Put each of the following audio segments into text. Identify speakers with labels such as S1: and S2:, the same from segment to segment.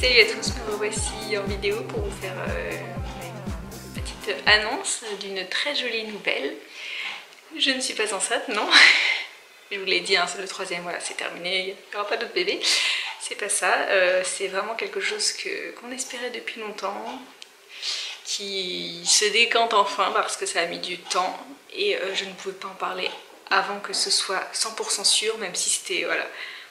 S1: Salut à tous, me revoici en vidéo pour vous faire une petite annonce d'une très jolie nouvelle. Je ne suis pas enceinte, non. Je vous l'ai dit, hein, c'est le troisième, voilà, c'est terminé, il n'y aura pas d'autre bébé. C'est pas ça, c'est vraiment quelque chose qu'on espérait depuis longtemps, qui se décante enfin parce que ça a mis du temps et je ne pouvais pas en parler avant que ce soit 100% sûr, même si c'était voilà,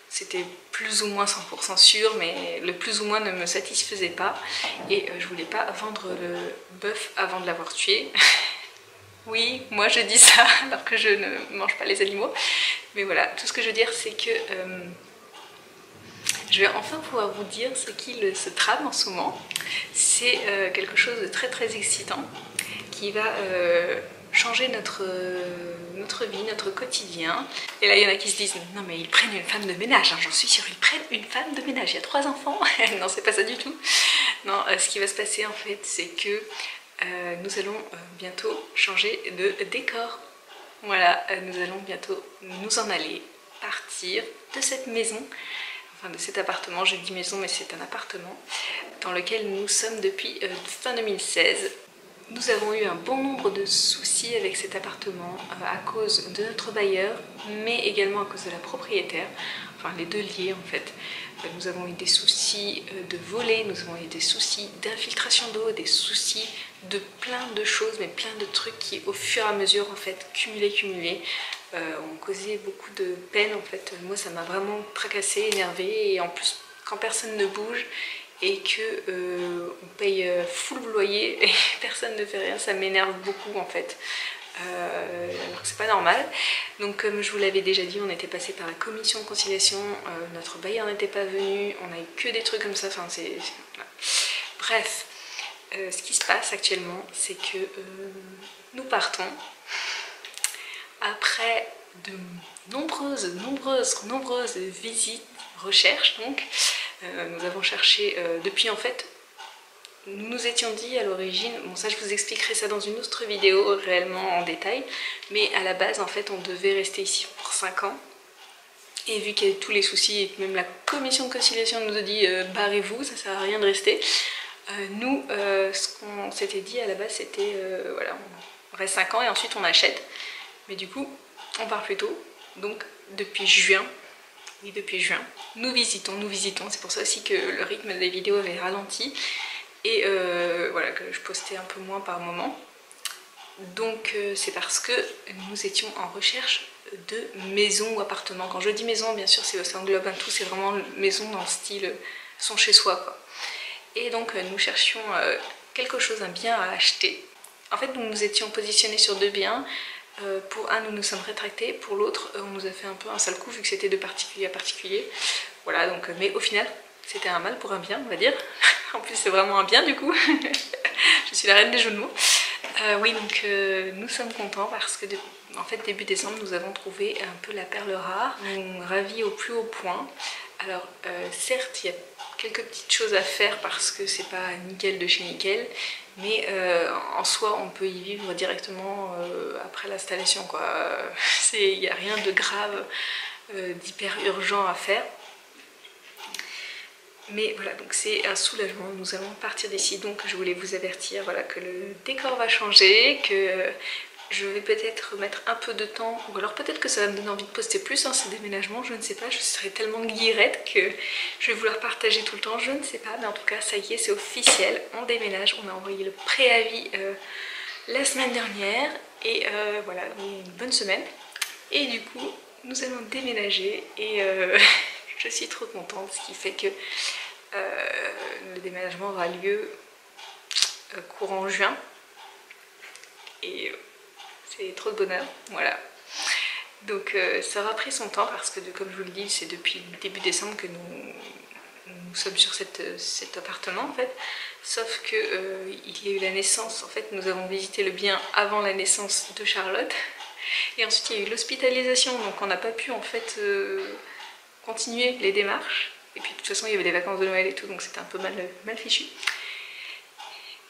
S1: c'était plus ou moins 100% sûr, mais le plus ou moins ne me satisfaisait pas et je voulais pas vendre le bœuf avant de l'avoir tué. Oui, moi je dis ça alors que je ne mange pas les animaux, mais voilà, tout ce que je veux dire c'est que je vais enfin pouvoir vous dire ce qu'il se trame en ce moment. C'est quelque chose de très très excitant qui va changer notre vie, notre quotidien. Et là il y en a qui se disent non mais ils prennent une femme de ménage, hein, j'en suis sûre, ils prennent une femme de ménage, il y a 3 enfants. Non, c'est pas ça du tout. Non, ce qui va se passer en fait c'est que nous allons bientôt changer de décor. Voilà, nous allons bientôt nous en aller, partir de cette maison, enfin de cet appartement, je dis maison mais c'est un appartement, dans lequel nous sommes depuis fin 2016. Nous avons eu un bon nombre de soucis avec cet appartement à cause de notre bailleur, mais également à cause de la propriétaire, enfin les deux liés en fait. Nous avons eu des soucis de volets, nous avons eu des soucis d'infiltration d'eau, des soucis de plein de choses, mais plein de trucs qui au fur et à mesure en fait cumulés, ont causé beaucoup de peine en fait. Moi ça m'a vraiment tracassée, énervée, et en plus quand personne ne bouge et que on paye full loyer et personne ne fait rien, ça m'énerve beaucoup en fait. Alors que c'est pas normal. Donc comme je vous l'avais déjà dit, on était passé par la commission de conciliation, notre bailleur n'était pas venu, on a eu que des trucs comme ça, enfin c'est... Voilà. Bref, ce qui se passe actuellement, c'est que nous partons après de nombreuses visites, recherches donc. Nous avons cherché depuis en fait, nous nous étions dit à l'origine, bon ça je vous expliquerai ça dans une autre vidéo réellement en détail, mais à la base en fait on devait rester ici pour 5 ans. Et vu qu'il y a tous les soucis et que même la commission de conciliation nous a dit barrez-vous, ça sert à rien de rester, nous ce qu'on s'était dit à la base c'était voilà, on reste 5 ans et ensuite on achète. Mais du coup on part plus tôt, donc depuis juin. Oui, depuis juin, nous visitons, c'est pour ça aussi que le rythme des vidéos avait ralenti et voilà, que je postais un peu moins par moment. Donc c'est parce que nous étions en recherche de maison ou appartement. Quand je dis maison, bien sûr, ça englobe un tout, c'est vraiment maison dans le style son chez soi, quoi. Et donc nous cherchions quelque chose, un bien à acheter. En fait, nous nous étions positionnés sur 2 biens. Pour un, nous nous sommes rétractés, pour l'autre, on nous a fait un peu un sale coup vu que c'était de particulier à particulier. Voilà, donc, mais au final, c'était un mal pour un bien, on va dire. En plus, c'est vraiment un bien du coup. Je suis la reine des jeux de mots. Oui, donc nous sommes contents parce que en fait, début décembre, nous avons trouvé un peu la perle rare. On ravit au plus haut point. Alors, certes, il y a quelques petites choses à faire parce que c'est pas nickel de chez nickel, mais en soi on peut y vivre directement après l'installation, quoi. Il n'y a rien de grave, d'hyper urgent à faire. Mais voilà, donc c'est un soulagement, nous allons partir d'ici, donc je voulais vous avertir voilà, que le décor va changer, que je vais peut-être mettre un peu de temps, ou alors peut-être que ça va me donner envie de poster plus, hein, ces déménagements, je ne sais pas, je serai tellement guillerette que je vais vouloir partager tout le temps, je ne sais pas, mais en tout cas ça y est, c'est officiel, on déménage, on a envoyé le préavis la semaine dernière, et voilà, une bonne semaine, et du coup nous allons déménager, et je suis trop contente, ce qui fait que le déménagement aura lieu courant juin, et c'est trop de bonheur, voilà. Donc ça aura pris son temps parce que comme je vous le dis, c'est depuis début décembre que nous sommes sur cet appartement en fait. Sauf que il y a eu la naissance, en fait nous avons visité le bien avant la naissance de Charlotte. Et ensuite il y a eu l'hospitalisation, donc on n'a pas pu en fait continuer les démarches. Et puis de toute façon il y avait des vacances de Noël et tout, donc c'était un peu mal fichu.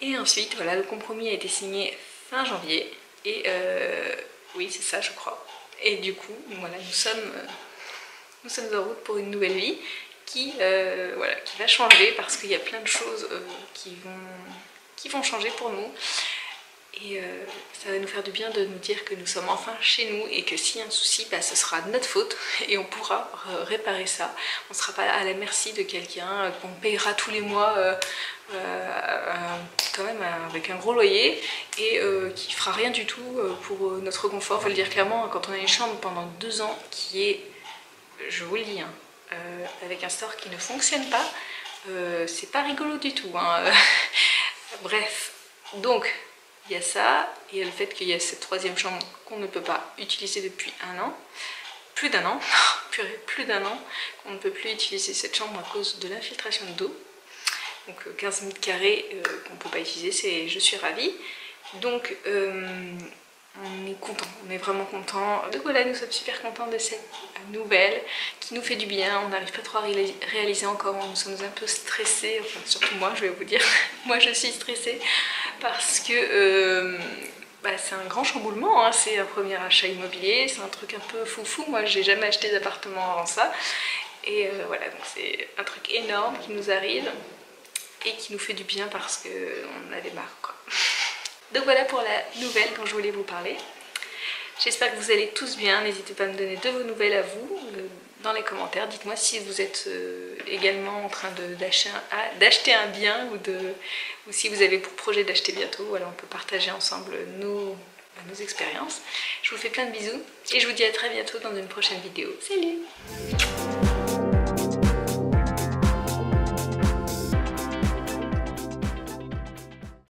S1: Et ensuite voilà, le compromis a été signé fin janvier. Et oui, c'est ça, je crois. Et du coup, voilà, nous sommes en route pour une nouvelle vie. voilà, qui va changer parce qu'il y a plein de choses qui vont changer pour nous. Et ça va nous faire du bien de nous dire que nous sommes enfin chez nous et que s'il y a un souci, bah, ce sera de notre faute et on pourra réparer ça. On ne sera pas à la merci de quelqu'un qu'on payera tous les mois quand même avec un gros loyer et qui fera rien du tout pour notre confort. Il faut le dire clairement, quand on a une chambre pendant 2 ans qui est, je vous le dis, hein, avec un store qui ne fonctionne pas, c'est pas rigolo du tout, hein. Bref, donc il y a ça, et le fait qu'il y a cette 3e chambre qu'on ne peut pas utiliser depuis 1 an, plus d'1 an, purée, plus d'1 an, qu'on ne peut plus utiliser cette chambre à cause de l'infiltration d'eau. Donc 15 mètres carrés qu'on ne peut pas utiliser, je suis ravie. Donc on est content, on est vraiment content. Donc voilà, nous sommes super contents de cette nouvelle qui nous fait du bien. On n'arrive pas trop à réaliser encore, nous sommes un peu stressés, enfin surtout moi je vais vous dire, moi je suis stressée parce que c'est un grand chamboulement, hein. C'est un premier achat immobilier, c'est un truc un peu foufou, moi j'ai jamais acheté d'appartement avant ça. Et voilà, donc c'est un truc énorme qui nous arrive et qui nous fait du bien parce qu'on avait marre, quoi. Donc voilà pour la nouvelle dont je voulais vous parler. J'espère que vous allez tous bien. N'hésitez pas à me donner de vos nouvelles à vous dans les commentaires. Dites-moi si vous êtes également en train d'acheter un bien ou si vous avez pour projet d'acheter bientôt. Voilà, on peut partager ensemble nos expériences. Je vous fais plein de bisous et je vous dis à très bientôt dans une prochaine vidéo. Salut!